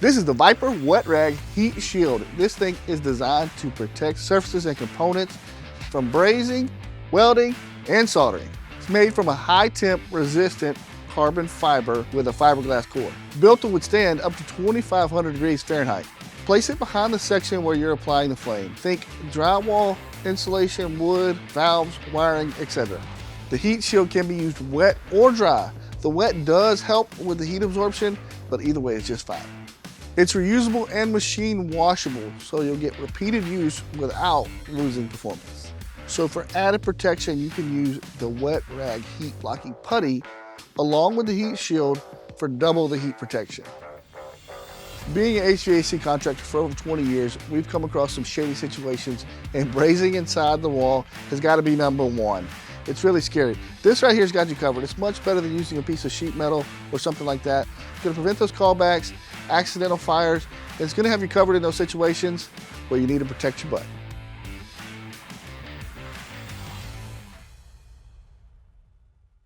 This is the Viper WetRag Heatshield. This thing is designed to protect surfaces and components from brazing, welding, and soldering. It's made from a high-temp resistant carbon fiber with a fiberglass core, built to withstand up to 2,500 degrees Fahrenheit. Place it behind the section where you're applying the flame. Think drywall, insulation, wood, valves, wiring, etc. The heat shield can be used wet or dry. The wet does help with the heat absorption, but either way it's just fine. It's reusable and machine washable, so you'll get repeated use without losing performance. So for added protection, you can use the WetRag heat blocking putty along with the heat shield for double the heat protection. Being an HVAC contractor for over 20 years, we've come across some shady situations, and brazing inside the wall has got to be number one. It's really scary. This right here's got you covered. It's much better than using a piece of sheet metal or something like that. It's going to prevent those callbacks, accidental fires, and it's going to have you covered in those situations where you need to protect your butt.